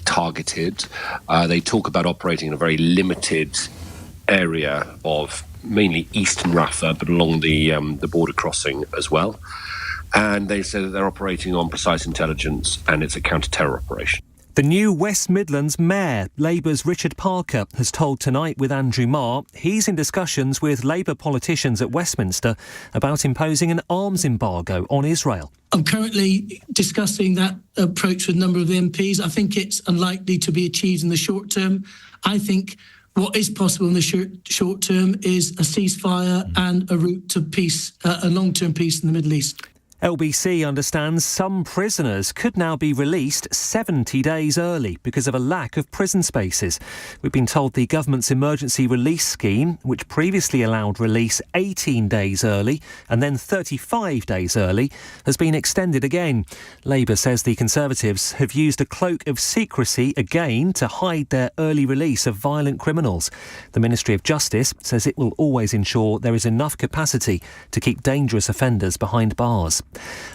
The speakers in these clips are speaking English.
targeted. They talk about operating in a very limited area of mainly eastern Rafah, but along the border crossing as well. And they say that they're operating on precise intelligence and it's a counter-terror operation. The new West Midlands Mayor, Labour's Richard Parker, has told Tonight with Andrew Marr he's in discussions with Labour politicians at Westminster about imposing an arms embargo on Israel. I'm currently discussing that approach with a number of the MPs. I think it's unlikely to be achieved in the short term. I think what is possible in the short term is a ceasefire and a route to peace, a long-term peace in the Middle East. LBC understands some prisoners could now be released 70 days early because of a lack of prison spaces. We've been told the government's emergency release scheme, which previously allowed release 18 days early and then 35 days early, has been extended again. Labour says the Conservatives have used a cloak of secrecy again to hide their early release of violent criminals. The Ministry of Justice says it will always ensure there is enough capacity to keep dangerous offenders behind bars.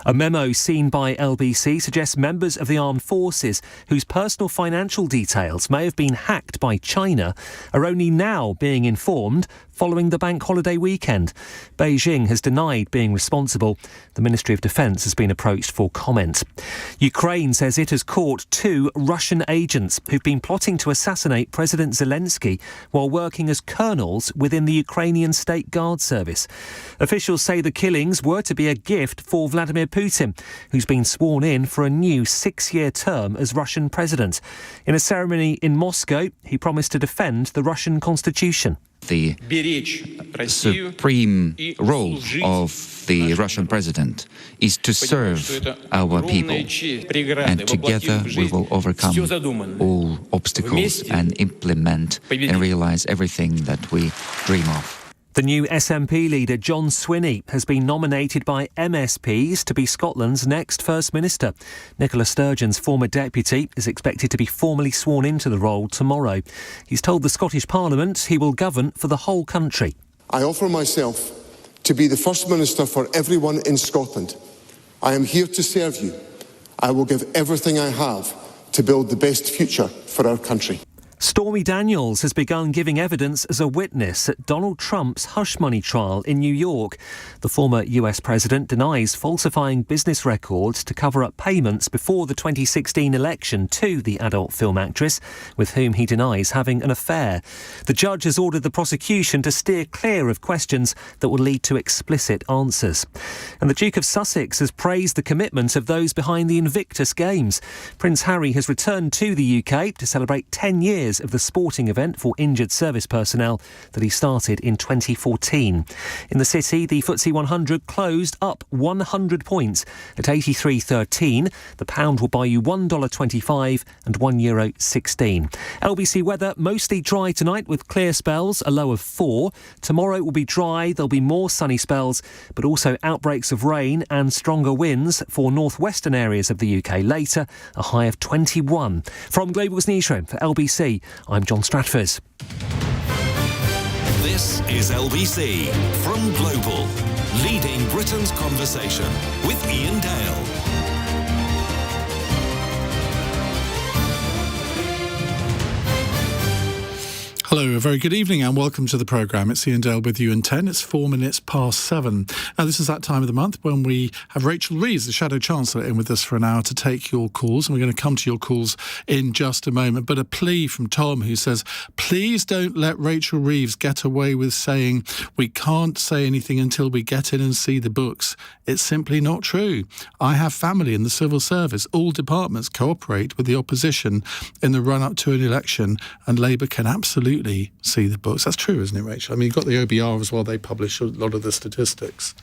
A memo seen by LBC suggests members of the armed forces whose personal financial details may have been hacked by China are only now being informed following the bank holiday weekend. Beijing has denied being responsible. The Ministry of Defence has been approached for comment. Ukraine says it has caught 2 Russian agents who've been plotting to assassinate President Zelensky while working as colonels within the Ukrainian State Guard Service. Officials say the killings were to be a gift for Vladimir Putin, who's been sworn in for a new 6-year term as Russian president. In a ceremony in Moscow, he promised to defend the Russian constitution. The supreme role of the Russian president is to serve our people, and together we will overcome all obstacles and implement and realise everything that we dream of. The new SNP leader, John Swinney, has been nominated by MSPs to be Scotland's next First Minister. Nicola Sturgeon's former deputy is expected to be formally sworn into the role tomorrow. He's told the Scottish Parliament he will govern for the whole country. I offer myself to be the First Minister for everyone in Scotland. I am here to serve you. I will give everything I have to build the best future for our country. Stormy Daniels has begun giving evidence as a witness at Donald Trump's hush money trial in New York. The former US president denies falsifying business records to cover up payments before the 2016 election to the adult film actress, with whom he denies having an affair. The judge has ordered the prosecution to steer clear of questions that will lead to explicit answers. And the Duke of Sussex has praised the commitment of those behind the Invictus Games. Prince Harry has returned to the UK to celebrate 10 years of the sporting event for injured service personnel that he started in 2014. In the city, the FTSE 100 closed up 100 points at 83.13. The pound will buy you $1.25 and €1.16. LBC weather, mostly dry tonight with clear spells, a low of 4. Tomorrow will be dry, there'll be more sunny spells, but also outbreaks of rain and stronger winds for northwestern areas of the UK later, a high of 21. From Global's Newsroom for LBC, I'm John Stratford. This is LBC from Global, leading Britain's conversation with Iain Dale. Hello, a very good evening and welcome to the programme. It's Iain Dale with you in 10. It's 4 minutes past 7. Now, this is that time of the month when we have Rachel Reeves, the Shadow Chancellor, in with us for an hour to take your calls. And we're going to come to your calls in just a moment. But a plea from Tom, who says, please don't let Rachel Reeves get away with saying we can't say anything until we get in and see the books. It's simply not true. I have family in the civil service. All departments cooperate with the opposition in the run-up to an election, and Labour can absolutely see the books. That's true, isn't it, Rachel? I mean, you've got the OBR as well. They publish a lot of the statistics.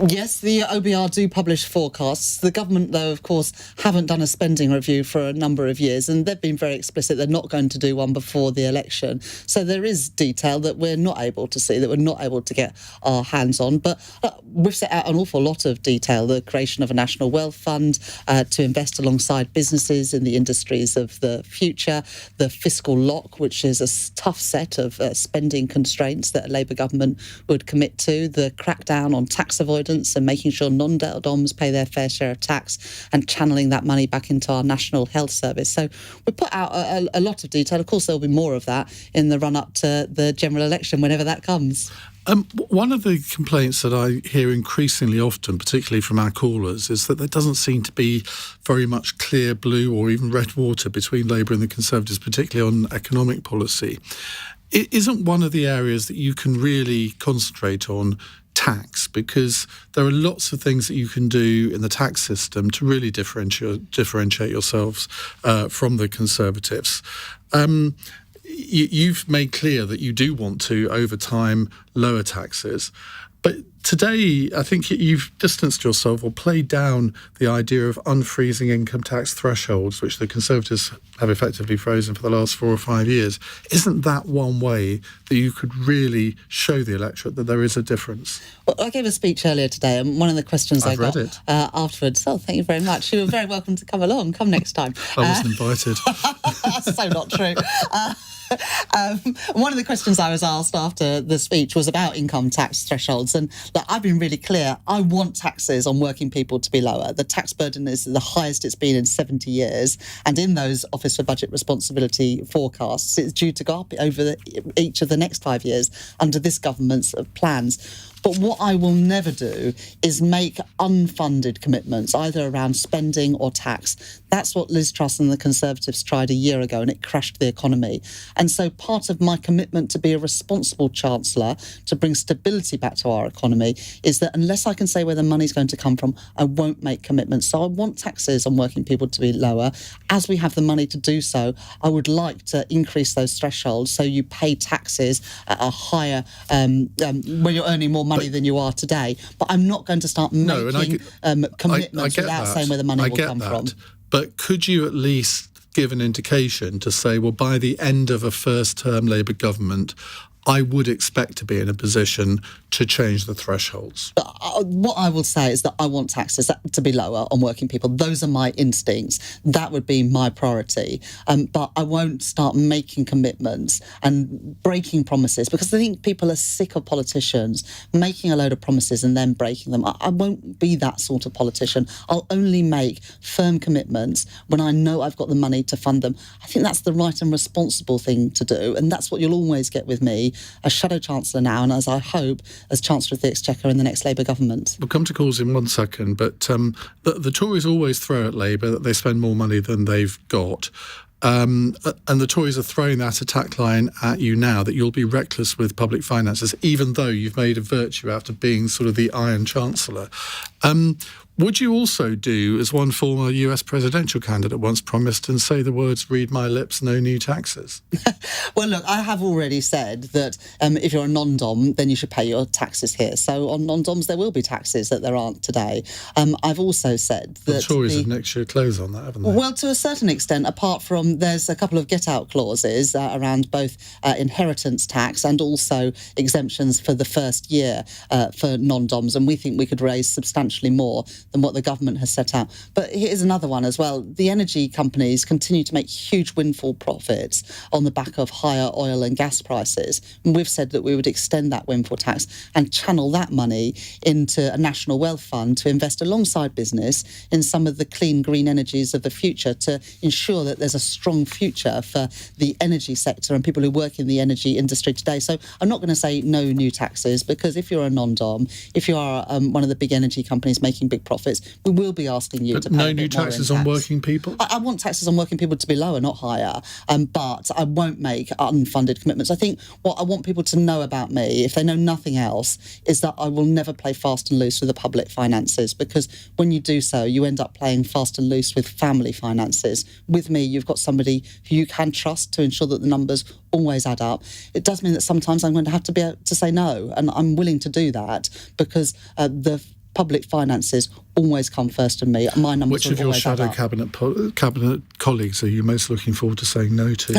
Yes, the OBR do publish forecasts. The government, though, of course, haven't done a spending review for a number of years, and they've been very explicit they're not going to do one before the election. So there is detail that we're not able to see, that we're not able to get our hands on. But we've set out an awful lot of detail, the creation of a national wealth fund to invest alongside businesses in the industries of the future, the fiscal lock, which is a tough set of spending constraints that a Labour government would commit to, the crackdown on tax avoidance, avoidance and making sure non-DOMs pay their fair share of tax and channeling that money back into our National Health Service. So we put out a lot of detail. Of course, there'll be more of that in the run-up to the general election, whenever that comes. One of the complaints that I hear increasingly often, particularly from our callers, is that there doesn't seem to be very much clear blue or even red water between Labour and the Conservatives, particularly on economic policy. It isn't one of the areas that you can really concentrate on tax, because there are lots of things that you can do in the tax system to really differentiate yourselves from the Conservatives. You've made clear that you do want to, over time, lower taxes. But today, I think you've distanced yourself or played down the idea of unfreezing income tax thresholds, which the Conservatives have effectively frozen for the last 4 or 5 years. Isn't that one way that you could really show the electorate that there is a difference? Well, I gave a speech earlier today, and one of the questions I got afterwards, thank you very much. You were very welcome to come along. Come next time. I wasn't invited. So not true. One of the questions I was asked after the speech was about income tax thresholds, and look, I've been really clear. I want taxes on working people to be lower. The tax burden is the highest it's been in 70 years, and in those Office for Budget Responsibility forecasts, it's due to go up over each of the next 5 years under this government's plans. But what I will never do is make unfunded commitments, either around spending or tax. That's what Liz Truss and the Conservatives tried a year ago, and it crashed the economy. And so part of my commitment to be a responsible Chancellor, to bring stability back to our economy, is that unless I can say where the money's going to come from, I won't make commitments. So I want taxes on working people to be lower. As we have the money to do so, I would like to increase those thresholds so you pay taxes at a higher, when you're earning more money than you are today. But I'm not going to start making commitments without saying where the money will come from. But could you at least give an indication to say, well, by the end of a first-term Labour government, I would expect to be in a position to change the thresholds? What I will say is that I want taxes to be lower on working people. Those are my instincts. That would be my priority. But I won't start making commitments and breaking promises, because I think people are sick of politicians making a load of promises and then breaking them. I won't be that sort of politician. I'll only make firm commitments when I know I've got the money to fund them. I think that's the right and responsible thing to do, and that's what you'll always get with me as Shadow Chancellor now, and as I hope as Chancellor of the Exchequer in the next Labour government. We'll come to calls in 1 second, but the Tories always throw at Labour that they spend more money than they've got. And the Tories are throwing that attack line at you now, that you'll be reckless with public finances, even though you've made a virtue out of being sort of the Iron Chancellor. Would you also do, as one former US presidential candidate once promised, and say the words, read my lips, no new taxes? Well, look, I have already said that if you're a non-dom, then you should pay your taxes here. So on non-doms, there will be taxes that there aren't today. I've also said that... The Tories have next year close on that, haven't they? Well, to a certain extent, apart from there's a couple of get-out clauses around both inheritance tax and also exemptions for the first year for non-doms, and we think we could raise substantially more than what the government has set out. But here's another one as well. The energy companies continue to make huge windfall profits on the back of higher oil and gas prices. And we've said that we would extend that windfall tax and channel that money into a national wealth fund to invest alongside business in some of the clean green energies of the future, to ensure that there's a strong future for the energy sector and people who work in the energy industry today. So I'm not going to say no new taxes, because if you're a non-dom, if you are one of the big energy companies making big profits, we will be asking you to pay no new taxes on working people? I want taxes on working people to be lower, not higher, but I won't make unfunded commitments. I think what I want people to know about me, if they know nothing else, is that I will never play fast and loose with the public finances, because when you do so, you end up playing fast and loose with family finances. With me, you've got somebody who you can trust to ensure that the numbers always add up. It does mean that sometimes I'm going to have to be able to say no, and I'm willing to do that, because the public finances always come first in me. My numbers. Which of your shadow cabinet colleagues are you most looking forward to saying no to?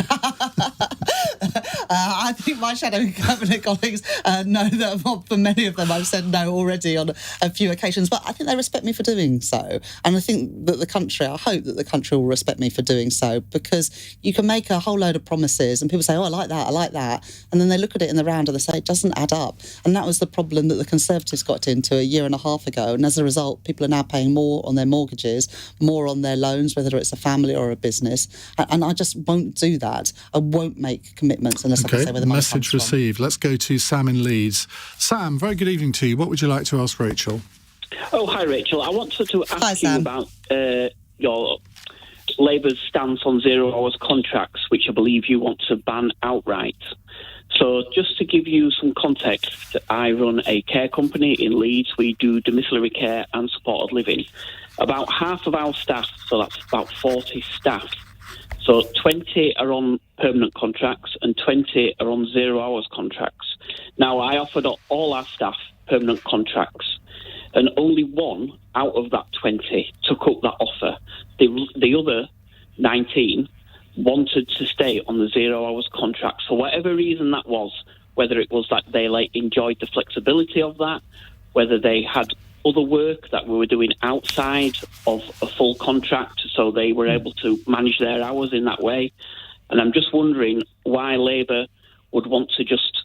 I think my shadow cabinet colleagues know that for many of them I've said no already on a few occasions, but I think they respect me for doing so. And I think that I hope that the country will respect me for doing so, because you can make a whole load of promises and people say, oh, I like that. And then they look at it in the round and they say it doesn't add up. And that was the problem that the Conservatives got into a year and a half ago. And as a result, people are now paying more on their mortgages, more on their loans, whether it's a family or a business. And I just won't do that. I won't make commitments unless I can say where the money comes message received. Let's go to Sam in Leeds. Sam, very good evening to you. What would you like to ask Rachel? Oh, hi, Rachel. I wanted to ask you Sam. about your Labour's stance on 0 hours contracts, which I believe you want to ban outright. So just to give you some context, I run a care company in Leeds. We do domiciliary care and supported living. About half of our staff, so that's about 40 staff, so 20 are on permanent contracts and 20 are on 0 hours contracts. Now, I offered all our staff permanent contracts, and only one out of that 20 took up that offer. The other 19 wanted to stay on the 0 hours contract. For whatever reason that was, whether it was that they enjoyed the flexibility of that, whether they had other work that we were doing outside of a full contract, so they were able to manage their hours in that way. And I'm just wondering why Labour would want to just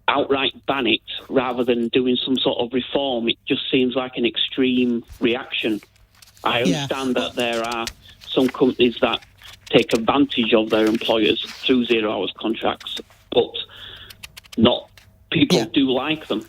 outright ban it rather than doing some sort of reform. It just seems like an extreme reaction. I understand that there are some companies that take advantage of their employers through 0 hours contracts, but not people do like them.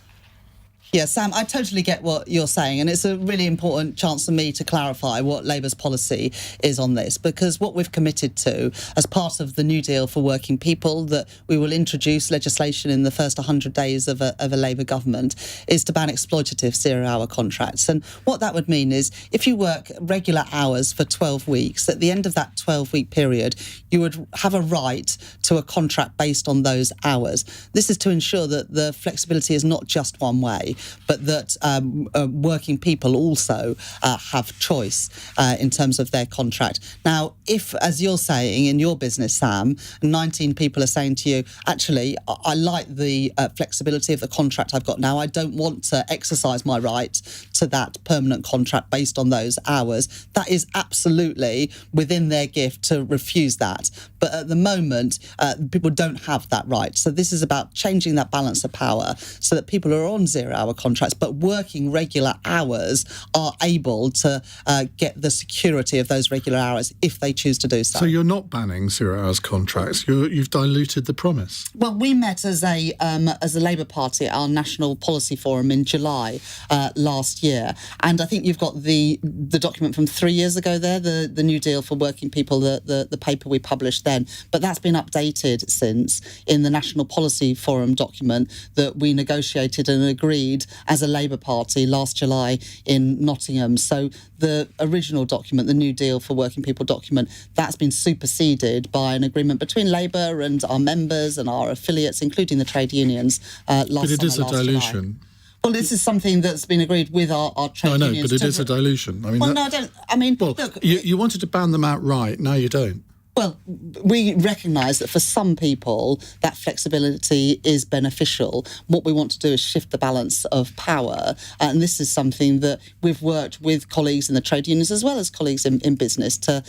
Yeah, Sam, I totally get what you're saying, and it's a really important chance for me to clarify what Labour's policy is on this, because what we've committed to as part of the New Deal for Working People, that we will introduce legislation in the first 100 days of a Labour government, is to ban exploitative 0 hour contracts. And what that would mean is if you work regular hours for 12 weeks, at the end of that 12-week period, you would have a right to a contract based on those hours. This is to ensure that the flexibility is not just one way, but that working people also have choice in terms of their contract. Now, if, as you're saying in your business, Sam, 19 people are saying to you, actually, I like the flexibility of the contract I've got now. I don't want to exercise my right to that permanent contract based on those hours. That is absolutely within their gift to refuse that. But at the moment, people don't have that right. So this is about changing that balance of power so that people who are on 0 hour contracts but working regular hours are able to get the security of those regular hours if they choose to do so. So you're not banning 0 hours contracts. You've diluted the promise. Well, we met as a Labour Party at our National Policy Forum in July last year, and I think you've got the document from 3 years ago there, the New Deal for Working People, the paper we published then, but that's been updated since in the National Policy Forum document that we negotiated and agreed as a Labour Party last July in Nottingham. So the original document, the New Deal for Working People document, that's been superseded by an agreement between Labour and our members and our affiliates, including the trade unions, last summer. But it is a dilution. July. Well, this is something that's been agreed with our trade unions. I know, but it is a dilution. I mean, I don't. I mean, well, look, you wanted to ban them outright. Now you don't. Well, we recognise that for some people that flexibility is beneficial. What we want to do is shift the balance of power, and this is something that we've worked with colleagues in the trade unions as well as colleagues in business to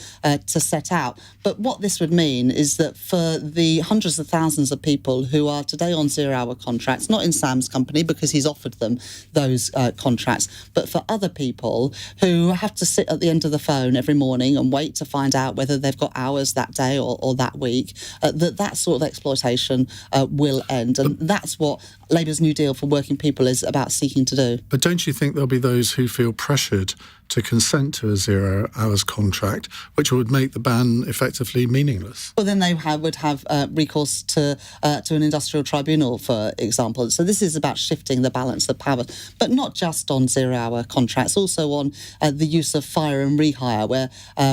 set out. But what this would mean is that for the hundreds of thousands of people who are today on 0 hour contracts, not in Sam's company because he's offered them those contracts, but for other people who have to sit at the end of the phone every morning and wait to find out whether they've got hours that day or that week, that sort of exploitation will end. And that's what Labour's New Deal for Working People is about seeking to do. But don't you think there'll be those who feel pressured to consent to a 0 hours contract, which would make the ban effectively meaningless? Well, then they would have recourse to an industrial tribunal, for example. So this is about shifting the balance of power, but not just on 0 hour contracts, also on the use of fire and rehire, where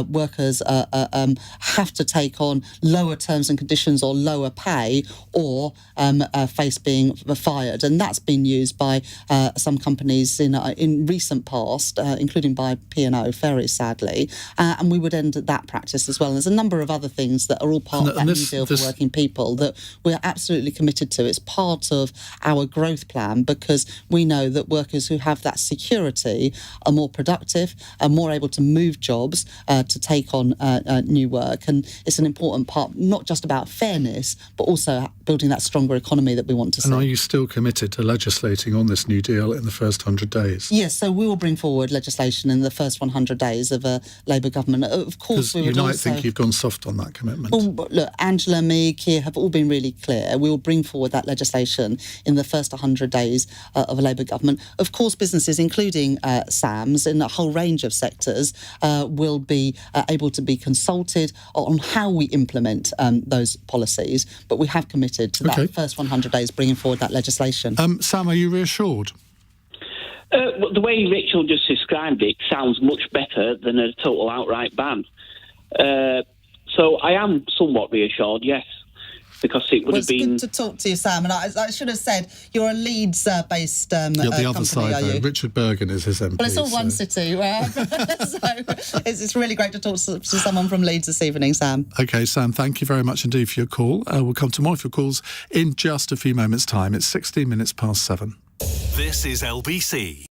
workers have to take on lower terms and conditions or lower pay or face being fired. And that's been used by some companies in recent past, including by by P&O, very sadly, and we would end that practice as well. And there's a number of other things that are all part of that new deal for working people that we're absolutely committed to. It's part of our growth plan because we know that workers who have that security are more productive, are more able to move jobs, to take on new work. And it's an important part, not just about fairness, but also building that stronger economy that we want to see. And are you still committed to legislating on this new deal in the first 100 days? Yes, so we will bring forward legislation in the first 100 days of a Labour government. Of course, we would you might think you've gone soft on that commitment. Well, look, Angela, me, Keir have all been really clear. We will bring forward that legislation in the first 100 days of a Labour government. Of course, businesses, including SAMs in a whole range of sectors, will be able to be consulted on how we implement those policies. But we have committed to that first 100 days bringing forward that legislation. Sam, are you reassured? The way Rachel just described it sounds much better than a total outright ban. So I am somewhat reassured, yes, because it would have been... It's good to talk to you, Sam. And I should have said, you're a Leeds-based You're the company, other side, though. Richard Bergen is his MP. Well, it's all one city. So it's really great to talk to someone from Leeds this evening, Sam. OK, Sam, thank you very much indeed for your call. We'll come to more of your calls in just a few moments' time. It's 16 minutes past 7. This is LBC.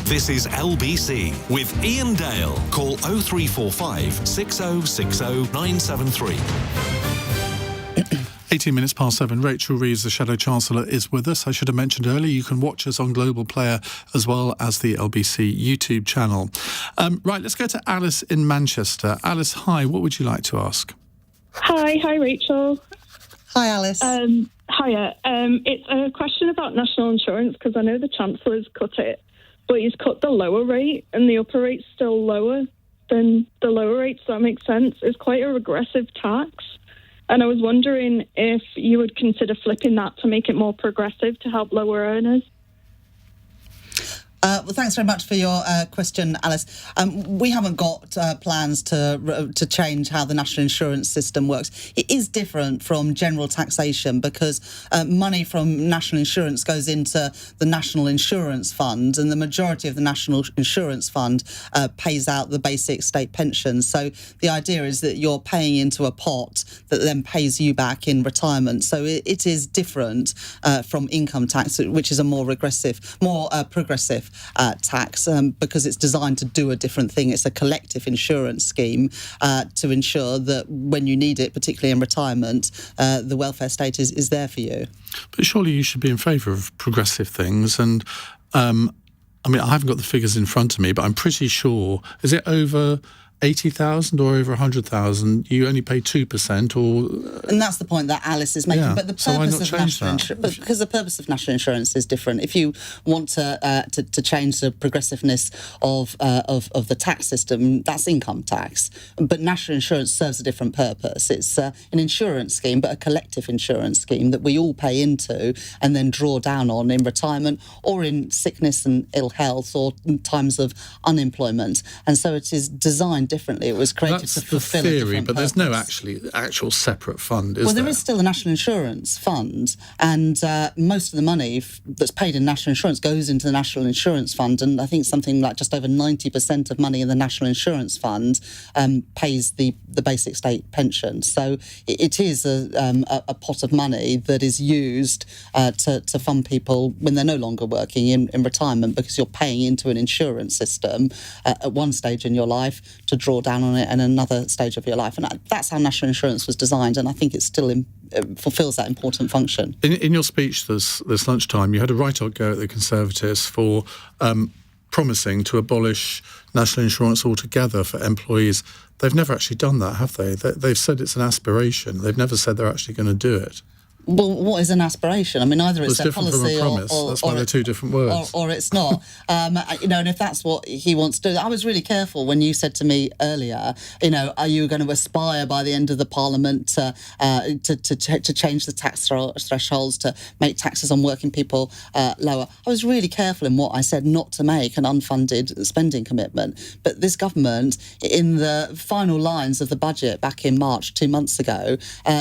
This is LBC with Iain Dale. Call 0345 6060 973. 18 minutes past 7. Rachel Reeves, the Shadow Chancellor, is with us. I should have mentioned earlier, you can watch us on Global Player as well as the LBC YouTube channel. Right, let's go to Alice in Manchester. Alice, hi, what would you like to ask? Hi Rachel. Hi, Alice. Hiya. It's a question about national insurance because I know the Chancellor's cut it, but he's cut the lower rate and the upper rate's still lower than the lower rate, so that makes sense. It's quite a regressive tax. And I was wondering if you would consider flipping that to make it more progressive to help lower earners. Well, thanks very much for your question, Alice. We haven't got plans to change how the national insurance system works. It is different from general taxation because money from national insurance goes into the National Insurance Fund, and the majority of the National Insurance Fund pays out the basic state pensions. So the idea is that you're paying into a pot that then pays you back in retirement. So it is different from income tax, which is a more progressive tax because it's designed to do a different thing. It's a collective insurance scheme to ensure that when you need it, particularly in retirement, the welfare state is there for you. But surely you should be in favour of progressive things, and I mean, I haven't got the figures in front of me, but I'm pretty sure, is it over 80,000 or over 100,000, you only pay 2%, or... And that's the point that Alice is making. Yeah. But the So why purpose not of change national that? because the purpose of national insurance is different. If you want to change the progressiveness of the tax system, that's income tax. But national insurance serves a different purpose. It's an insurance scheme, but a collective insurance scheme that we all pay into and then draw down on in retirement or in sickness and ill health or in times of unemployment. And so it is designed differently. It was created to fulfil the theory, a different but purpose. there's no actual separate fund, is there? Well, there is still a national insurance fund, and most of the money that's paid in national insurance goes into the national insurance fund, and I think something like just over 90% of money in the national insurance fund pays the basic state pension. So it is a pot of money that is used to fund people when they're no longer working in retirement, because you're paying into an insurance system at one stage in your life to draw down on it and another stage of your life. And that's how national insurance was designed, and I think it still fulfills that important function. In your speech this lunchtime, you had a right old go at the Conservatives for promising to abolish national insurance altogether for employees. They've never actually done that, have they? They've said it's an aspiration. They've never said they're actually going to do it. Well, what is an aspiration? I mean, either it's their different policy from a promise. That's why they're two different words. Or it's not. And if that's what he wants to do. I was really careful when you said to me earlier, are you going to aspire by the end of the Parliament to change the tax thresholds, to make taxes on working people lower? I was really careful in what I said not to make an unfunded spending commitment. But this government, in the final lines of the budget back in March 2 months ago,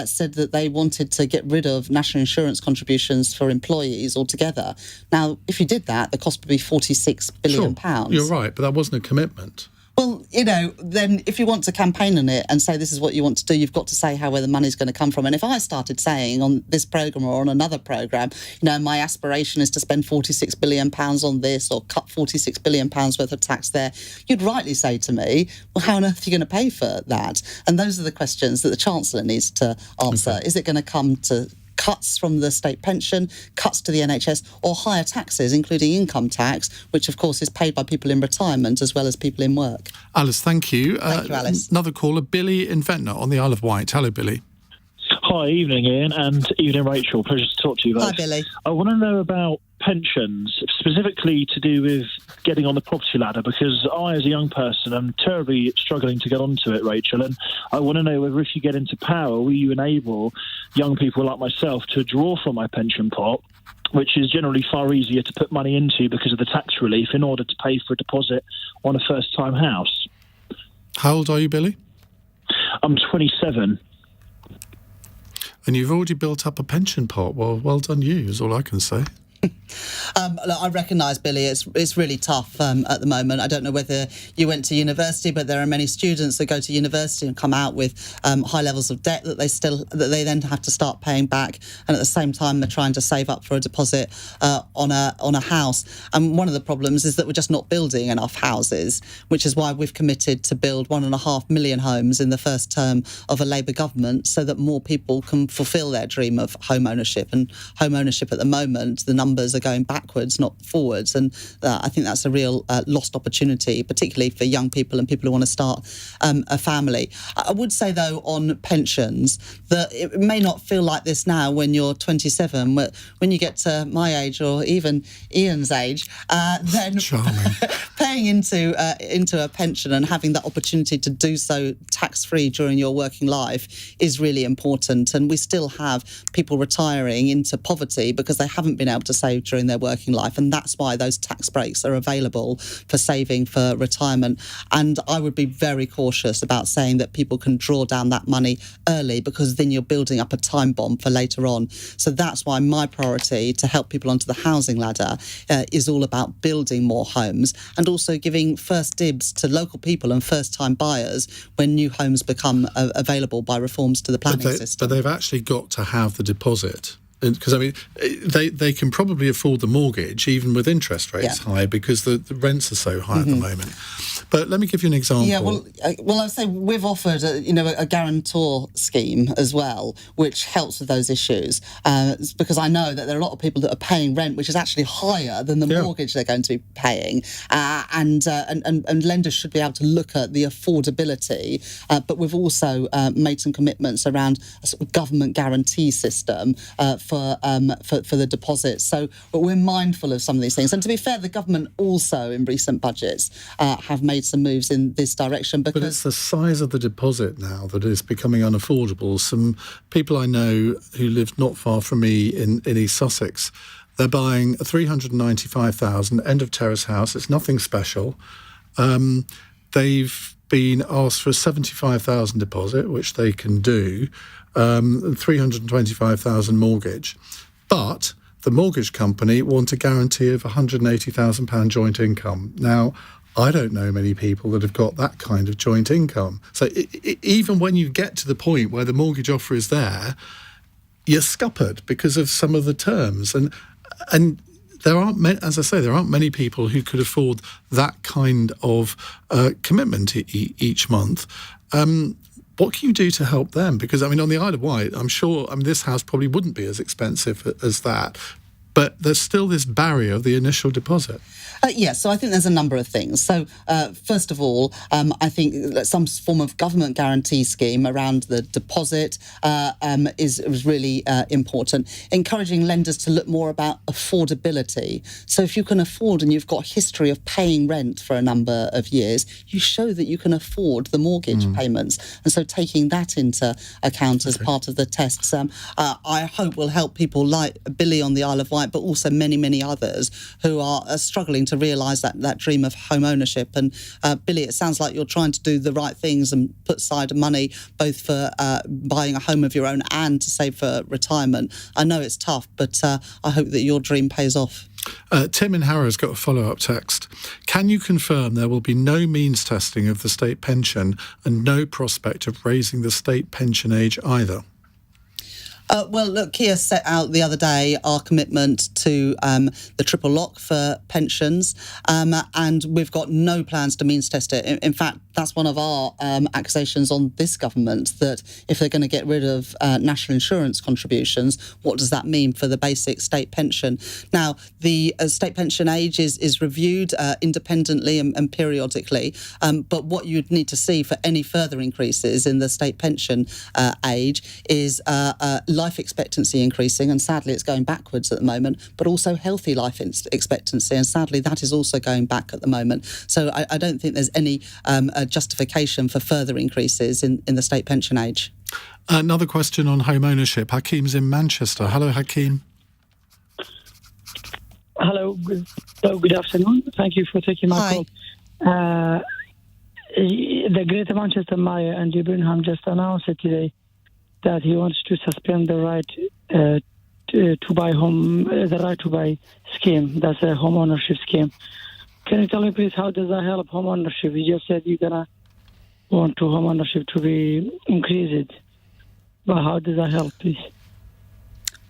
said that they wanted to get rid of national insurance contributions for employees altogether. Now, if you did that, the cost would be £46 billion. Sure, you're right, but that wasn't a commitment. Well, then if you want to campaign on it and say this is what you want to do, you've got to say where the money's going to come from. And if I started saying on this programme or on another programme, my aspiration is to spend £46 billion on this or cut £46 billion worth of tax there, you'd rightly say to me, well, how on earth are you going to pay for that? And those are the questions that the Chancellor needs to answer. Okay. Is it going to come to cuts from the state pension, cuts to the NHS, or higher taxes, including income tax, which of course is paid by people in retirement as well as people in work? Alice, thank you. Thank you, Alice. Another caller, Billy in Ventnor on the Isle of Wight. Hello, Billy. Hi, evening, Ian, and evening, Rachel. Pleasure to talk to you both. Hi, Billy. I want to know about pensions, specifically to do with getting on the property ladder, because I, as a young person, am terribly struggling to get onto it, Rachel, and I want to know whether if you get into power, will you enable young people like myself to draw from my pension pot, which is generally far easier to put money into because of the tax relief, in order to pay for a deposit on a first-time house. How old are you, Billy? I'm 27. And you've already built up a pension pot. Well done you, is all I can say. Look, I recognise, Billy, it's really tough at the moment. I don't know whether you went to university, but there are many students that go to university and come out with high levels of debt that they then have to start paying back, and at the same time they're trying to save up for a deposit on a house. And one of the problems is that we're just not building enough houses, which is why we've committed to build 1.5 million homes in the first term of a Labour government, so that more people can fulfil their dream of home ownership. And home ownership at the moment, the numbers are going backwards, not forwards, and I think that's a real lost opportunity, particularly for young people and people who want to start a family. I would say, though, on pensions, that it may not feel like this now when you're 27, but when you get to my age or even Ian's age, then paying into a pension and having that opportunity to do so tax-free during your working life is really important. And we still have people retiring into poverty because they haven't been able to save during their working life, and that's why those tax breaks are available for saving for retirement. And I would be very cautious about saying that people can draw down that money early, because then you're building up a time bomb for later on. So that's why my priority to help people onto the housing ladder is all about building more homes, and also giving first dibs to local people and first-time buyers when new homes become available by reforms to the planning system. But they've actually got to have the deposit. Because, I mean, they can probably afford the mortgage even with interest rates high because the rents are so high at the moment. But let me give you an example. Yeah, well, I would say we've offered a guarantor scheme as well, which helps with those issues. Because I know that there are a lot of people that are paying rent, which is actually higher than the mortgage they're going to be paying, and lenders should be able to look at the affordability. But we've also made some commitments around a sort of government guarantee system for the deposits. So we're mindful of some of these things. And to be fair, the government also in recent budgets have made some moves in this direction. But it's the size of the deposit now that is becoming unaffordable. Some people I know who live not far from me in East Sussex, they're buying a $395,000 end of terrace house. It's nothing special. They've been asked for a $75,000 deposit, which they can do, $325,000 mortgage. But the mortgage company want a guarantee of £180,000 joint income. Now, I don't know many people that have got that kind of joint income. So even when you get to the point where the mortgage offer is there, you're scuppered because of some of the terms. And there aren't, as I say, there aren't many people who could afford that kind of commitment each month. What can you do to help them? Because, I mean, on the Isle of Wight, I'm sure this house probably wouldn't be as expensive as that. But there's still this barrier of the initial deposit. Yes, so I think there's a number of things. So, first of all, I think that some form of government guarantee scheme around the deposit is really important. Encouraging lenders to look more about affordability. So if you can afford and you've got a history of paying rent for a number of years, you show that you can afford the mortgage payments. And so taking that into account as part of the tests, I hope will help people like Billy on the Isle of Wight, but also many, many others who are struggling to realise that dream of home ownership. And Billy, it sounds like you're trying to do the right things and put aside money both for buying a home of your own and to save for retirement. I know it's tough, but I hope that your dream pays off. Tim in Harrow's got a follow-up text. Can you confirm there will be no means testing of the state pension and no prospect of raising the state pension age either? Well, look, Keir set out the other day our commitment to the triple lock for pensions, and we've got no plans to means test it. In fact, that's one of our accusations on this government, that if they're going to get rid of national insurance contributions, what does that mean for the basic state pension? Now, the state pension age is reviewed independently and periodically, but what you'd need to see for any further increases in the state pension age is life expectancy increasing, and sadly it's going backwards at the moment, but also healthy life expectancy, and sadly that is also going back at the moment. So I don't think there's any justification for further increases in the state pension age. Another question on home ownership. Hakeem's in Manchester. Hello, Hakeem. Hello, good afternoon. Thank you for taking my call. The Greater Manchester Mayor, Andy Burnham, just announced it today that he wants to suspend the right to buy home, the right to buy scheme. That's a home ownership scheme. Can you tell me, please, how does that help home ownership? You just said you're gonna want to home ownership to be increased, but how does that help, please?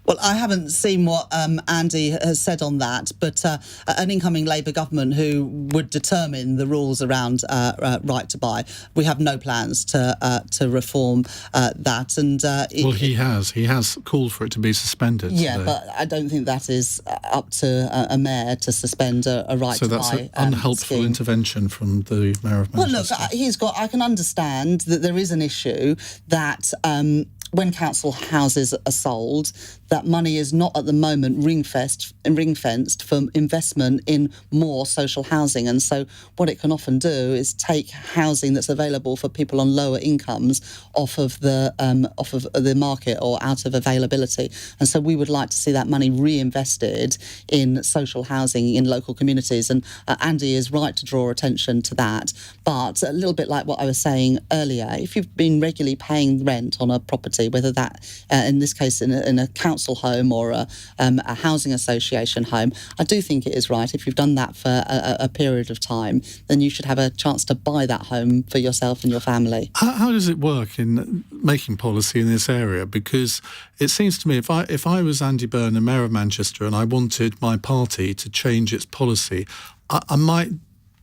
Well, I haven't seen what Andy has said on that, but an incoming Labour government who would determine the rules around right to buy. We have no plans to reform that. And well, he has called for it to be suspended. Yeah, today. but I don't think that is up to a mayor to suspend a right to buy. So that's an unhelpful scheme. Intervention from the Mayor of Manchester. Well, look, I can understand that there is an issue that when council houses are sold, that money is not at the moment ring-fenced for investment in more social housing. And so what it can often do is take housing that's available for people on lower incomes off of the market or out of availability. And so we would like to see that money reinvested in social housing in local communities. And Andy is right to draw attention to that. But a little bit like what I was saying earlier, if you've been regularly paying rent on a property, whether that, in this case, in a council council home or a housing association home, I do think it is right. If you've done that for a period of time, then you should have a chance to buy that home for yourself and your family. How does it work in making policy in this area? Because it seems to me, if I was Andy Byrne, Mayor of Manchester, and I wanted my party to change its policy, I might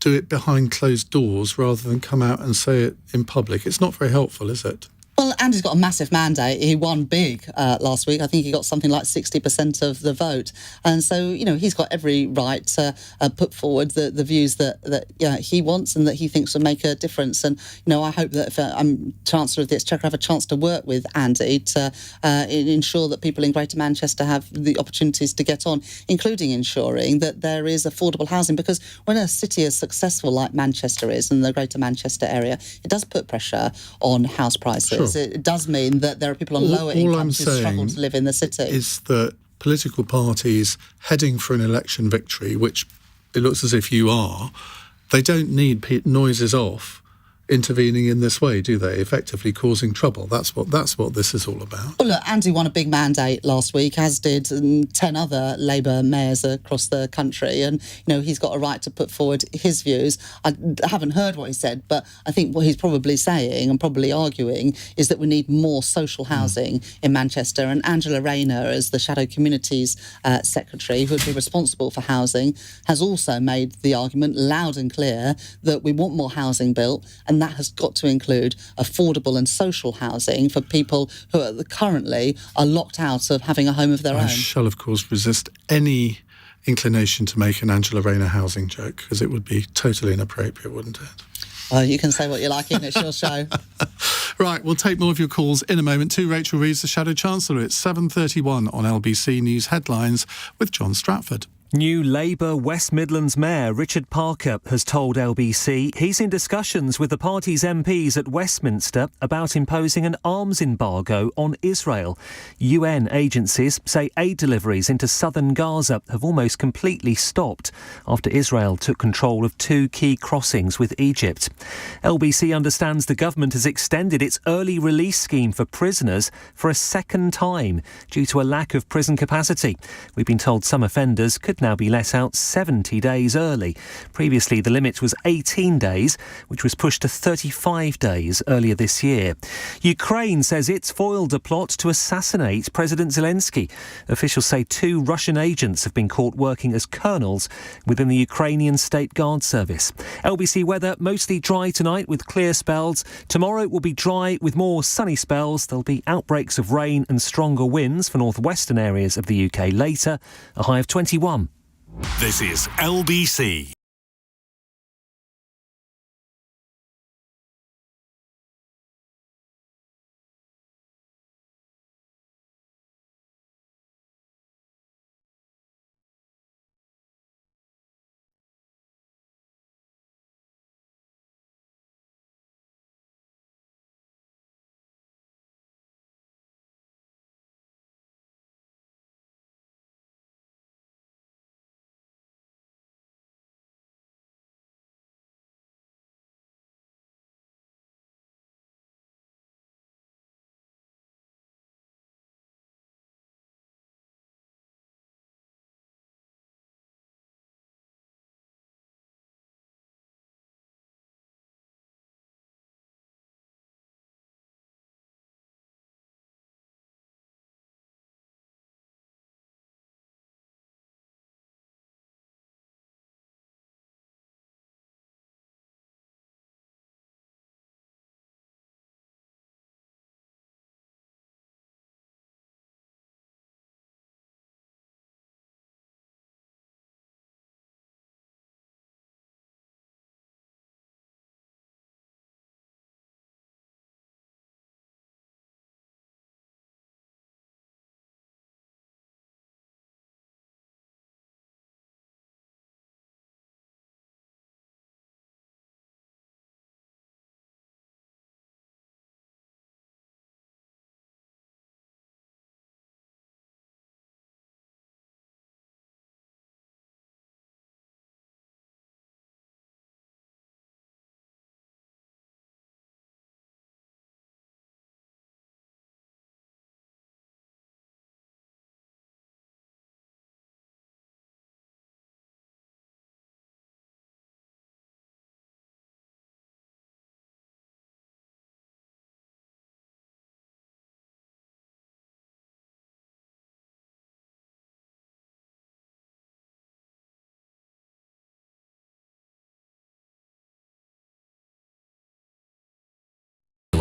do it behind closed doors rather than come out and say it in public. It's not very helpful, is it? Well, Andy's got a massive mandate. He won big last week. I think he got something like 60% of the vote. And so, you know, he's got every right to put forward the views that he wants and that he thinks will make a difference. And, you know, I hope that if I'm Chancellor of the Exchequer, I have a chance to work with Andy to ensure that people in Greater Manchester have the opportunities to get on, including ensuring that there is affordable housing. Because when a city as successful like Manchester is, and the Greater Manchester area, it does put pressure on house prices. Sure. It does mean that there are people on lower incomes who struggle to live in the city. Is that political parties heading for an election victory, which it looks as if you are, they don't need noises off intervening in this way, do they? Effectively causing trouble. That's what this is all about. Well, look, Andy won a big mandate last week, as did 10 other Labour mayors across the country, and you know he's got a right to put forward his views. I haven't heard what he said, but I think what he's probably saying and probably arguing is that we need more social housing in Manchester. And Angela Rayner, as the Shadow Communities Secretary, who would be responsible for housing, has also made the argument loud and clear that we want more housing built, and that has got to include affordable and social housing for people who currently are locked out of having a home of their own. I shall, of course, resist any inclination to make an Angela Rayner housing joke, because it would be totally inappropriate, wouldn't it? Well, you can say what you like, Ian, it's your show. Right, we'll take more of your calls in a moment. To Rachel Reeves, the Shadow Chancellor. It's 7:31 on LBC News Headlines with John Stratford. New Labour West Midlands Mayor Richard Parker has told LBC he's in discussions with the party's MPs at Westminster about imposing an arms embargo on Israel. UN agencies say aid deliveries into southern Gaza have almost completely stopped after Israel took control of 2 key crossings with Egypt. LBC understands the government has extended its early release scheme for prisoners for a second time due to a lack of prison capacity. We've been told some offenders could now be let out 70 days early. Previously, the limit was 18 days, which was pushed to 35 days earlier this year. Ukraine says it's foiled a plot to assassinate President Zelensky. Officials say 2 Russian agents have been caught working as colonels within the Ukrainian State Guard Service. LBC weather, mostly dry tonight with clear spells. Tomorrow will be dry with more sunny spells. There'll be outbreaks of rain and stronger winds for northwestern areas of the UK later. A high of 21. This is LBC.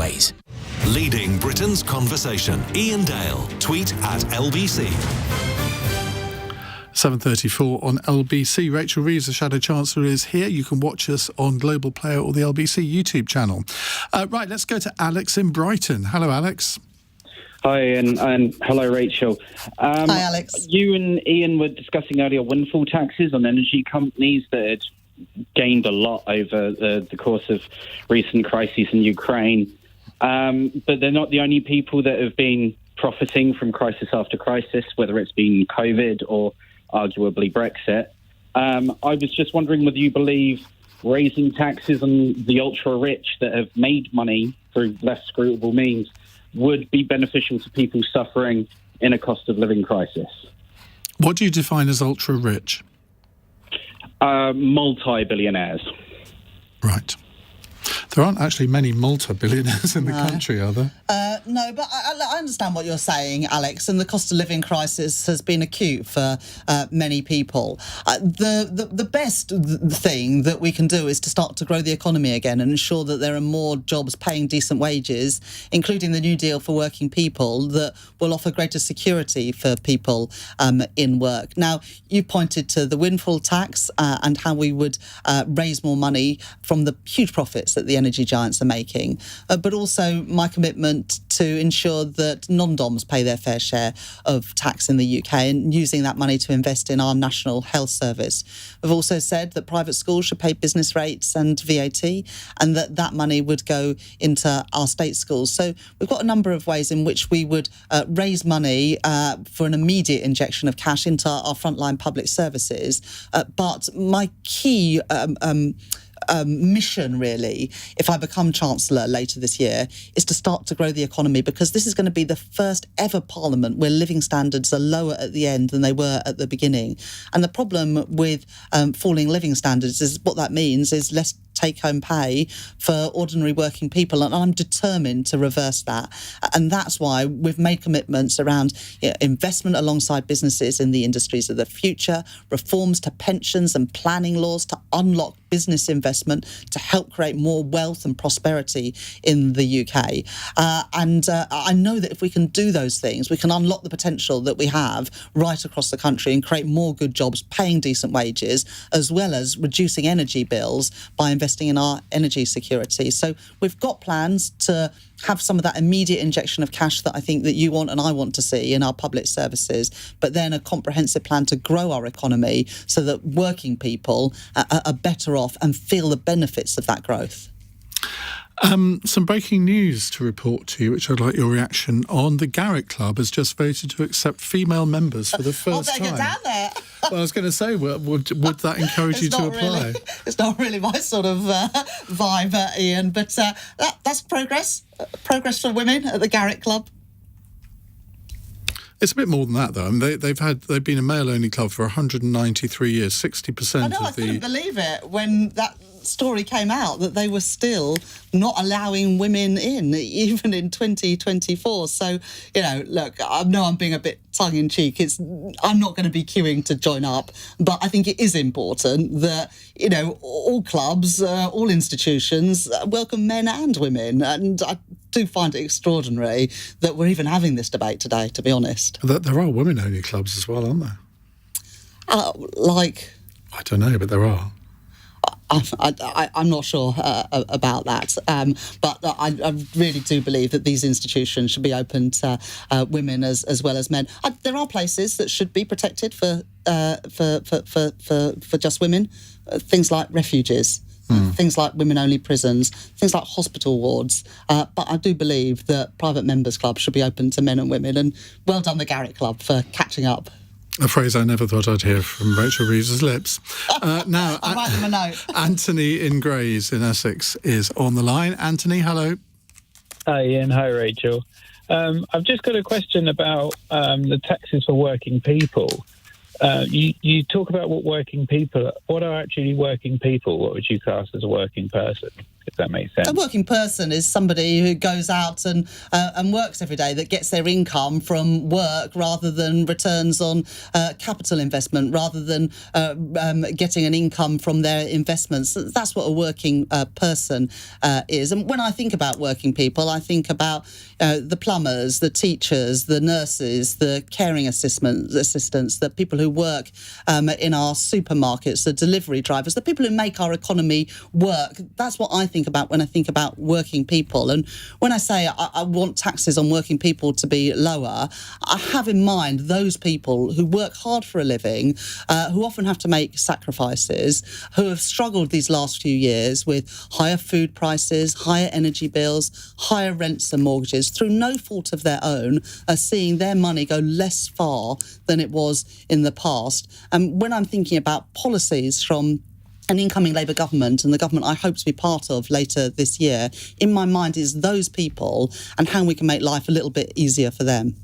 ways. Leading Britain's conversation. Iain Dale. Tweet at LBC. 7:34 on LBC. Rachel Reeves, the Shadow Chancellor, is here. You can watch us on Global Player or the LBC YouTube channel. Right, let's go to Alex in Brighton. Hello, Alex. Hi, and hello, Rachel. Hi, Alex. You and Ian were discussing earlier windfall taxes on energy companies that had gained a lot over the course of recent crises in Ukraine. But they're not the only people that have been profiting from crisis after crisis, whether it's been COVID or arguably Brexit. I was just wondering whether you believe raising taxes on the ultra-rich that have made money through less scrutable means would be beneficial to people suffering in a cost of living crisis. What do you define as ultra-rich? Multi-billionaires. Right. There aren't actually many multi-billionaires in the country, are there? No, but I understand what you're saying, Alex, and the cost of living crisis has been acute for many people. The best thing that we can do is to start to grow the economy again and ensure that there are more jobs paying decent wages, including the New Deal for working people that will offer greater security for people in work. Now, you pointed to the windfall tax and how we would raise more money from the huge profits that the energy giants are making, but also my commitment to ensure that non-DOMs pay their fair share of tax in the UK and using that money to invest in our National Health Service. We've also said that private schools should pay business rates and VAT and that money would go into our state schools. So we've got a number of ways in which we would raise money for an immediate injection of cash into our frontline public services. But my key mission, really, if I become Chancellor later this year, is to start to grow the economy, because this is going to be the first ever Parliament where living standards are lower at the end than they were at the beginning. And the problem with falling living standards is what that means is less take-home pay for ordinary working people, and I'm determined to reverse that. And that's why we've made commitments around investment alongside businesses in the industries of the future, reforms to pensions and planning laws to unlock business investment to help create more wealth and prosperity in the UK. And I know that if we can do those things, we can unlock the potential that we have right across the country and create more good jobs, paying decent wages, as well as reducing energy bills by investing in our energy security. So we've got plans to have some of that immediate injection of cash that I think that you want and I want to see in our public services, but then a comprehensive plan to grow our economy so that working people are better off and feel the benefits of that growth. Some breaking news to report to you, which I'd like your reaction on. The Garrick Club has just voted to accept female members for the first time. Get down there. Well, I was going to say, would that encourage you to apply? Really, it's not really my sort of vibe, Ian, but that's progress. Progress for women at the Garrick Club. It's a bit more than that, though. I mean, they've been a male-only club for 193 years. 60% I know, I couldn't believe it when that story came out that they were still not allowing women in, even in 2024. So, look, I know I'm being a bit tongue-in-cheek. I'm not going to be queuing to join up, but I think it is important that, all clubs, all institutions welcome men and women. And I do find it extraordinary that we're even having this debate today, to be honest. There are women-only clubs as well, aren't there? I don't know, but there are. I'm not sure about that, but I really do believe that these institutions should be open to women as well as men. There are places that should be protected for just women, things like refuges. Things like women-only prisons, things like hospital wards. But I do believe that private members' clubs should be open to men and women. And well done, the Garrick Club, for catching up. A phrase I never thought I'd hear from Rachel Reeves' lips. Now, I'll write them a note. Anthony in Grays in Essex is on the line. Anthony, hello. Hi, Ian. Hi, Rachel. I've just got a question about the taxes for working people. You talk about what are actually working people. What would you class as a working person? if that makes sense. A working person is somebody who goes out and works every day, that gets their income from work rather than returns on capital investment, rather than getting an income from their investments. That's what a working person is. And when I think about working people, I think about the plumbers, the teachers, the nurses, the caring assistants, the people who work in our supermarkets, the delivery drivers, the people who make our economy work. That's what I think about when I think about working people. And when I say I want taxes on working people to be lower, I have in mind those people who work hard for a living, who often have to make sacrifices, who have struggled these last few years with higher food prices, higher energy bills, higher rents and mortgages, through no fault of their own, are seeing their money go less far than it was in the past. And when I'm thinking about policies from an incoming Labour government, and the government I hope to be part of later this year, in my mind is those people and how we can make life a little bit easier for them.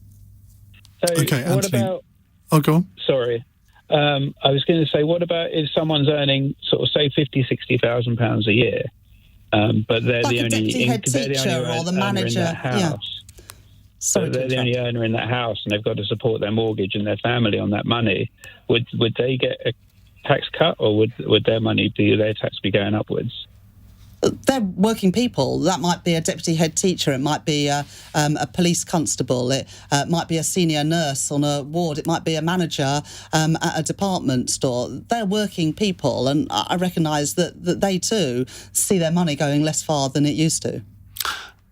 So okay, what Anthony. about... Oh, go on. Sorry. I was going to say, what about if someone's earning sort of, say, £50,000-60,000 a year, but they're Like the a only... deputy head teacher or the manager. In that house. Yeah. So they're the only earner in that house, and they've got to support their mortgage and their family on that money. Would they get a tax cut, or would their tax be going upwards? They're working people. That might be a deputy head teacher. It might be a police constable. It might be a senior nurse on a ward. It might be a manager at a department store. They're working people, and I recognise that they too see their money going less far than it used to.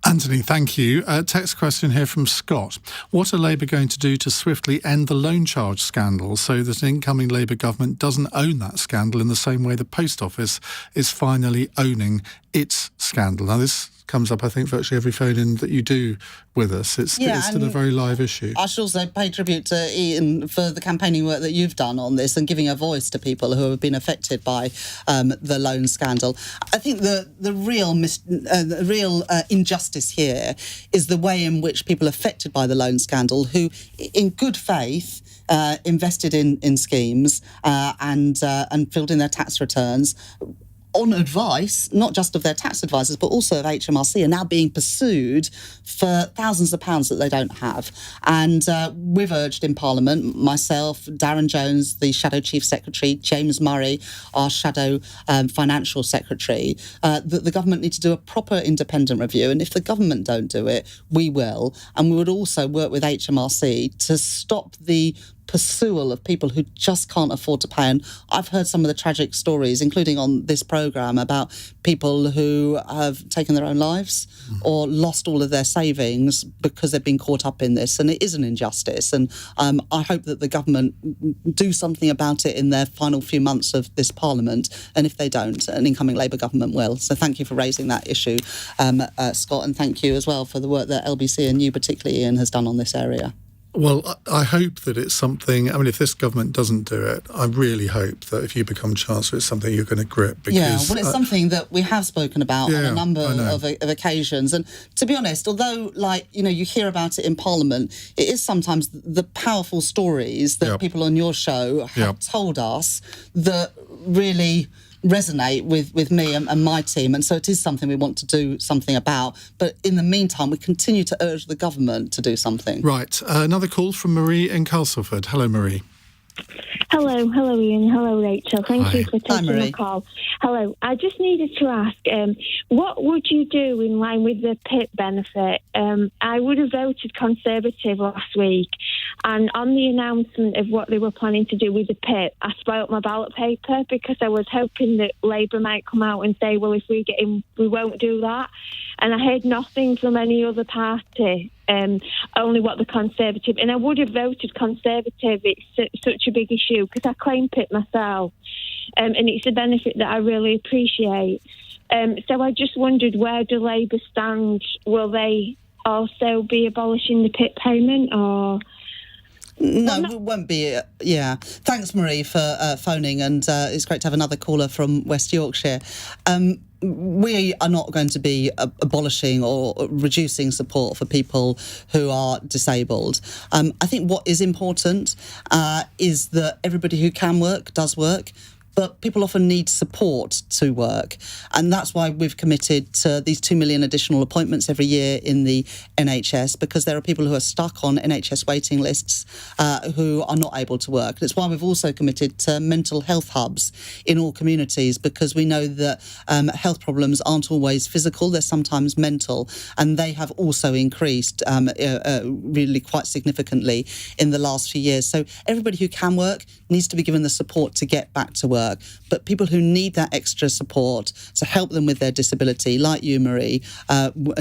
Anthony, thank you. Text question here from Scott. What are Labour going to do to swiftly end the loan charge scandal so that an incoming Labour government doesn't own that scandal in the same way the Post Office is finally owning its scandal? Now, this comes up, I think, virtually every phone-in that you do with us. It's still a very live issue. I should also pay tribute to Iain for the campaigning work that you've done on this and giving a voice to people who have been affected by the loan scandal. I think the real injustice here is the way in which people affected by the loan scandal, who, in good faith, invested in schemes and filled in their tax returns on advice, not just of their tax advisors, but also of HMRC, are now being pursued for thousands of pounds that they don't have. And we've urged in Parliament, myself, Darren Jones, the Shadow Chief Secretary, James Murray, our Shadow Financial Secretary, that the government needs to do a proper independent review. And if the government don't do it, we will. And we would also work with HMRC to stop the pursual of people who just can't afford to pay. And I've heard some of the tragic stories, including on this programme, about people who have taken their own lives or lost all of their savings because they've been caught up in this. And it is an injustice. And I hope that the government do something about it in their final few months of this Parliament. And if they don't, an incoming Labour government will. So thank you for raising that issue, Scott, and thank you as well for the work that LBC and you particularly, Iain, has done on this area. Well, I hope that it's something... I mean, if this government doesn't do it, I really hope that if you become Chancellor, it's something you're going to grip. Because, it's something that we have spoken about on a number of occasions. And to be honest, although, you hear about it in Parliament, it is sometimes the powerful stories that people on your show have told us that really resonate with me and my team, and so it is something we want to do something about. But in the meantime, we continue to urge the government to do something. Right. Another call from Marie in Castleford. Hello, Marie. Hello, Iain. Hello, Rachel. Thank you for taking the call. Hello. I just needed to ask, what would you do in line with the PIP benefit? I would have voted Conservative last week, and on the announcement of what they were planning to do with the PIP, I spoilt my ballot paper because I was hoping that Labour might come out and say, well, if we get in, we won't do that. And I heard nothing from any other party, only what the Conservative... And I would have voted Conservative. It's such a big issue because I claim PIP myself, and it's a benefit that I really appreciate. So I just wondered, where do Labour stand? Will they also be abolishing the PIP payment, or... No, it won't be. Thanks, Marie, for phoning, and it's great to have another caller from West Yorkshire. We are not going to be abolishing or reducing support for people who are disabled. I think what is important is that everybody who can work does work. but people often need support to work. And that's why we've committed to these 2 million additional appointments every year in the NHS, because there are people who are stuck on NHS waiting lists who are not able to work. It's why we've also committed to mental health hubs in all communities, because we know that health problems aren't always physical, they're sometimes mental, and they have also increased really quite significantly in the last few years. So everybody who can work needs to be given the support to get back to work. But people who need that extra support to help them with their disability, like you, Marie,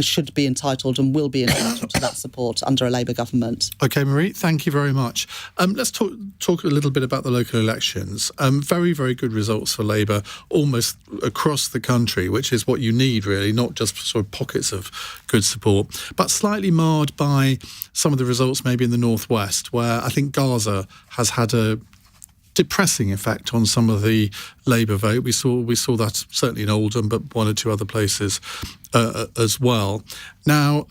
should be entitled and will be entitled to that support under a Labour government. OK, Marie, thank you very much. Let's talk a little bit about the local elections. Very, very good results for Labour almost across the country, which is what you need, really, not just sort of pockets of good support, but slightly marred by some of the results maybe in the northwest, where I think Gaza has had a depressing effect on some of the Labour vote. We saw that certainly in Oldham, but one or two other places as well. Now,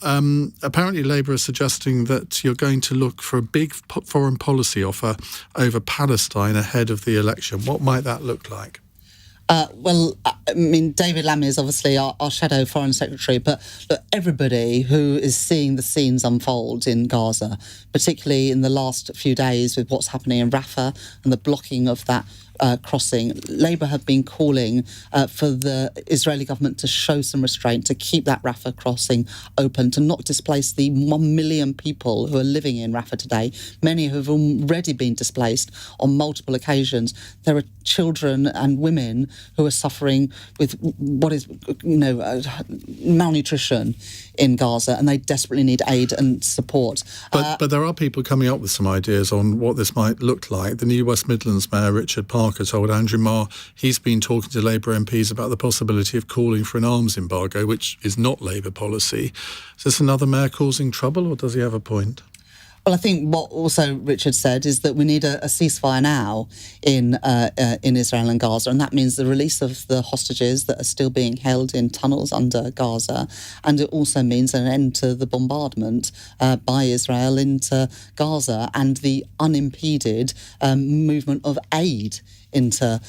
apparently Labour is suggesting that you're going to look for a big foreign policy offer over Palestine ahead of the election. What might that look like? Well, I mean, David Lammy is obviously our shadow foreign secretary, but look, everybody who is seeing the scenes unfold in Gaza, particularly in the last few days with what's happening in Rafah and the blocking of that crossing, Labour have been calling for the Israeli government to show some restraint, to keep that Rafah crossing open, to not displace the 1 million people who are living in Rafah today, many who have already been displaced on multiple occasions. There are children and women who are suffering with what is, malnutrition in Gaza, and they desperately need aid and support. But there are people coming up with some ideas on what this might look like. The new West Midlands Mayor, Richard Parker, told Andrew Marr he's been talking to Labour MPs about the possibility of calling for an arms embargo, which is not Labour policy. Is this another mayor causing trouble, or does he have a point? Well, I think what also Richard said is that we need a ceasefire now in Israel and Gaza, and that means the release of the hostages that are still being held in tunnels under Gaza, and it also means an end to the bombardment by Israel into Gaza and the unimpeded movement of aid into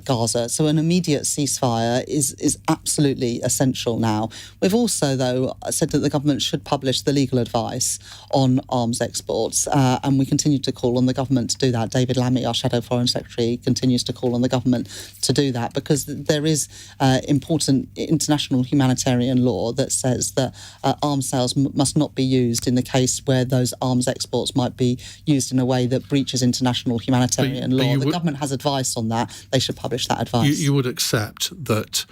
Gaza. So an immediate ceasefire is absolutely essential now. We've also, though, said that the government should publish the legal advice on arms exports, and we continue to call on the government to do that. David Lammy, our Shadow Foreign Secretary, continues to call on the government to do that, because there is important international humanitarian law that says that arms sales must not be used in the case where those arms exports might be used in a way that breaches international humanitarian law. The government has advice on that. They should publish that advice. You would accept that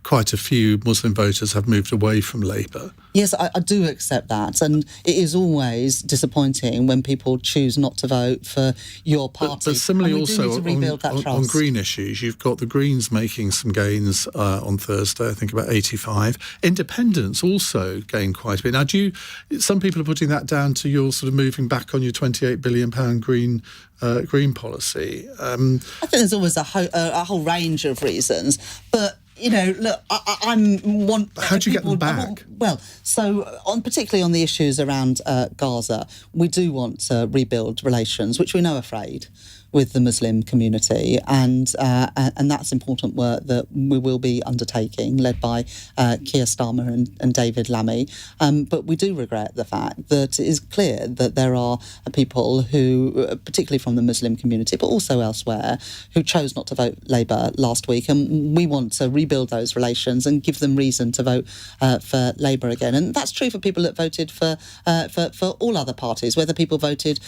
quite a few Muslim voters have moved away from Labour? Yes, I do accept that, and it is always disappointing when people choose not to vote for your party. But similarly, and we also do need to rebuild that trust. On green issues, you've got the Greens making some gains on Thursday, I think about 85. Independents also gained quite a bit. Now, some people are putting that down to your sort of moving back on your £28 billion green policy. I think there's always a whole range of reasons, but look, how do you get them back? Particularly on the issues around Gaza, we do want to rebuild relations, which we know are frayed with the Muslim community, and that's important work that we will be undertaking, led by Keir Starmer and David Lammy. But we do regret the fact that it is clear that there are people who, particularly from the Muslim community, but also elsewhere, who chose not to vote Labour last week, and we want to rebuild those relations and give them reason to vote for Labour again. And that's true for people that voted for all other parties, whether people voted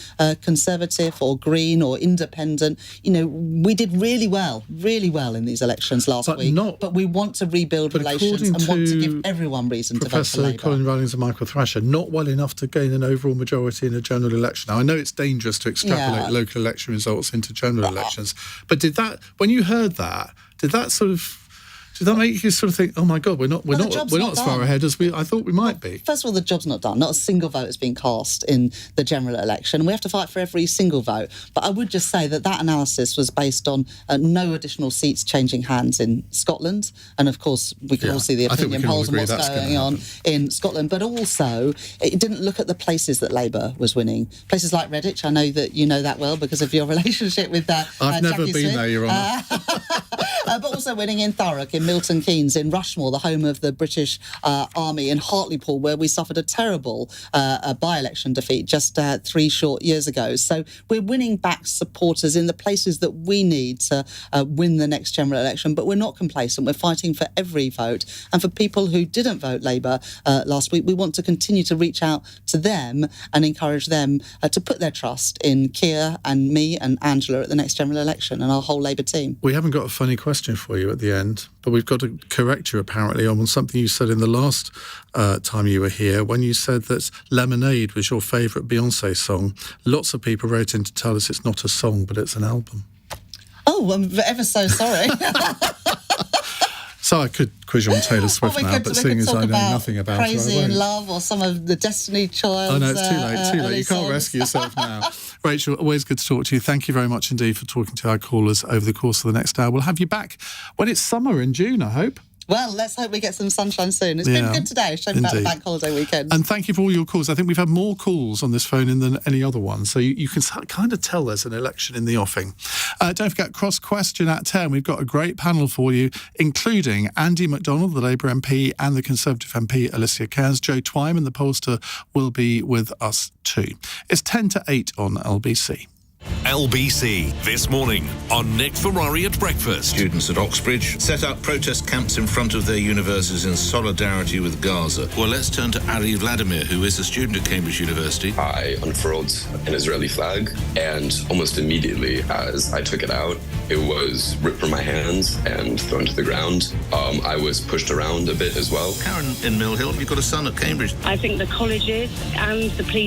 Conservative or Green or Independent. We did really well in these elections last week. But we want to rebuild relations and want to give everyone reason to vote for Labour. Professor Colin Runnings and Michael Thrasher, not well enough to gain an overall majority in a general election. Now, I know it's dangerous to extrapolate local election results into general elections, but when you heard that, did that Did that make you sort of think, oh my God, we're not as far ahead as I thought we might be? First of all, the job's not done. Not a single vote has been cast in the general election. We have to fight for every single vote. But I would just say that analysis was based on no additional seats changing hands in Scotland. And of course, we can all see the opinion polls and what's going on in Scotland. But also, it didn't look at the places that Labour was winning. Places like Redditch, I know that you know that well because of your relationship with I've never Jackie been Smith. there, Your Honour. But also winning in Thurrock, in Milton Keynes, in Rushmore, the home of the British Army, in Hartlepool, where we suffered a terrible by-election defeat just 3 short years ago. So we're winning back supporters in the places that we need to win the next general election, but we're not complacent. We're fighting for every vote. And for people who didn't vote Labour last week, we want to continue to reach out to them and encourage them to put their trust in Keir and me and Angela at the next general election and our whole Labour team. We haven't got a funny question for you at the end, but we've got to correct you apparently on something you said in the last time you were here when you said that Lemonade was your favourite Beyoncé song. Lots of people wrote in to tell us it's not a song, but it's an album. Oh, I'm ever so sorry. So I could quiz you on Taylor Swift now, but seeing as I know nothing about Crazy her, I won't. in Love or some of the Destiny Child. Oh no, it's too late. You can't rescue yourself now. Rachel, always good to talk to you. Thank you very much indeed for talking to our callers over the course of the next hour. We'll have you back when it's summer in June, I hope. Well, let's hope we get some sunshine soon. It's been good today, showing about the bank holiday weekend. And thank you for all your calls. I think we've had more calls on this phone in than any other one, so you can kind of tell there's an election in the offing. Don't forget, cross question at 10. We've got a great panel for you, including Andy MacDonald, the Labour MP, and the Conservative MP, Alicia Cairns. Joe Twyman, the pollster, will be with us too. It's 10 to 8 on LBC. LBC This Morning on Nick Ferrari at Breakfast. Students at Oxbridge set up protest camps in front of their universities in solidarity with Gaza. Well, let's turn to Ari Vladimir, who is a student at Cambridge University. I unfurled an Israeli flag, and almost immediately as I took it out, it was ripped from my hands and thrown to the ground. I was pushed around a bit as well. Karen in Mill Hill, you've got a son at Cambridge. I think the colleges and the police